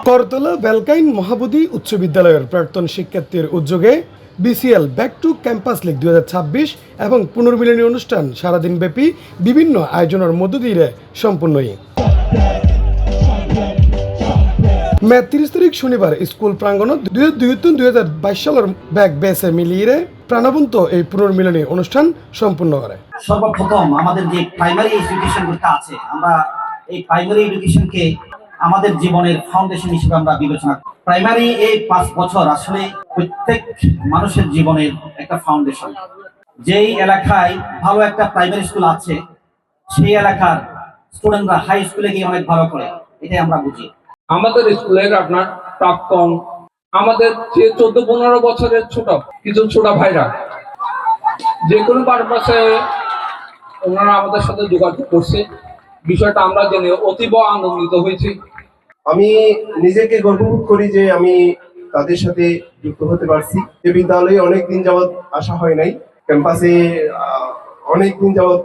করতলা বেলকাইন মহাবোধি উচ্চ বিদ্যালয়ের প্রাক্তন শিক্ষার্থীর উদ্যোগে BCL back to campus league 2026 এবং পুনর্মিলনী অনুষ্ঠান সারাদিন ব্যাপী বিভিন্ন আয়োজনের মধ্য দিয়ে সম্পূর্ণ। মে 30 তারিখ শনিবার স্কুল প্রাঙ্গণত 2022 সালের ব্যাক বেসে মিলিয়ে প্রাণবন্ত এই পুনর্মিলনী অনুষ্ঠান সম্পূর্ণ করে। সর্বপ্রথম আমাদের যে প্রাইমারি এডুকেশনটা আছে, আমরা এই প্রাইমারি এডুকেশনকে আমাদের জীবনের ফাউন্ডেশন হিসেবে আমরা বিবেচনা করি। প্রাইমারি এই 5 বছর আসলে প্রত্যেক মানুষের জীবনের একটা ফাউন্ডেশন। যেই এলাকায় ভালো একটা প্রাইমারি স্কুল আছে, সেই এলাকার স্টুডেন্টরা হাই স্কুলে গিয়ে অনেক ভালো করে, এটাই আমরা বুঝি। আমাদের স্কুলের আপনার প্রাক্তন, আমাদের যে 14-15 বছরের কিছু ছোট ভাইরা যে কোনো পারপাসে ওনারা আমাদের সাথে যোগাযোগ করছে, বিষয়টা আমরা জেনে অতীব আনন্দিত হয়েছি। আমি নিজেকে গর্ববোধ করি যে আমি তাদের সাথে যুক্ত হতে পারছি। যে বিদ্যালয়ে অনেকদিন যাবৎ আসা হয় নাই, ক্যাম্পাসে অনেকদিন যাবৎ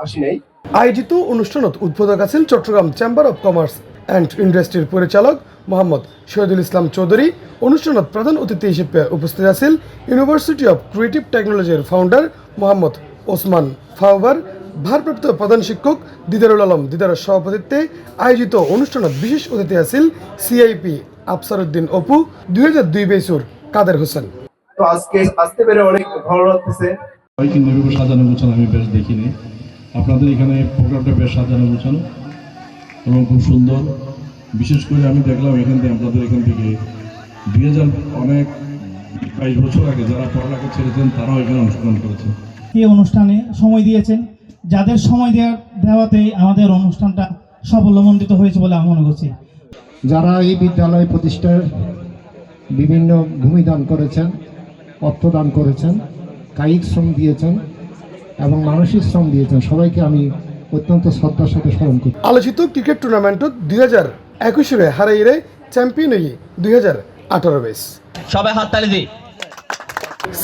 আসি নাই। আয়োজিত অনুষ্ঠানত উদ্বোধক আছেন Chattogram chamber of commerce and ইন্ডাস্ট্রির পরিচালক মোহাম্মদ শহীদুল ইসলাম চৌধুরী। অনুষ্ঠানত প্রধান অতিথি হিসেবে উপস্থিত আছেন ইউনিভার্সিটি অব ক্রিয়েটিভ টেকনোলজির ফাউন্ডার মোহাম্মদ ওসমান ফাওয়ার। ভারপ্রাপ্ত প্রধান শিক্ষক দিদারুল আলম দিদারের সভাপতিত্বে আয়োজিত অনুষ্ঠানত বিশেষ অতিথি আছেন সিআইপি আফসার উদ্দিন অপু, 2002 বেসুর কাদের হোসেন। তো আজকে আসতে পেরে অনেক ভালো লাগতেছে। কিন্তু সাজানো গোছানো আমি বেশ দেখিনি। আপনাদের এখানে প্রোগ্রামটা বেশ সাজানো গোছানো এবং খুব সুন্দর। বিশেষ করে আমি দেখলাম আপনাদের এখান থেকে 22 বছর আগে যারা পড়ালেখা ছেড়েছেন তারাও এখানে অংশগ্রহণ করেছেন। এই অনুষ্ঠানে সময় দিয়েছেন, যাদের সময় দেওয়াতে আমাদের অনুষ্ঠানটা সাফল্যমণ্ডিত হয়েছে বলে আমি মনে করছি। যারা এই বিদ্যালয় প্রতিষ্ঠার বিভিন্ন ভূমিদান করেছেন, অর্থদান করেছেন, কায়িক শ্রম দিয়েছেন এবং মানসিক শ্রম দিয়েছেন, সবাইকে আমি অত্যন্ত শ্রদ্ধার সাথে স্মরণ করি। আলোচিত ক্রিকেট টুর্নামেন্টত 2021 হারাইরে চ্যাম্পিয়ন হয়ে 2018 বেস। সবাই হাততালি দিই। C+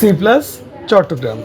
চট্টগ্রাম।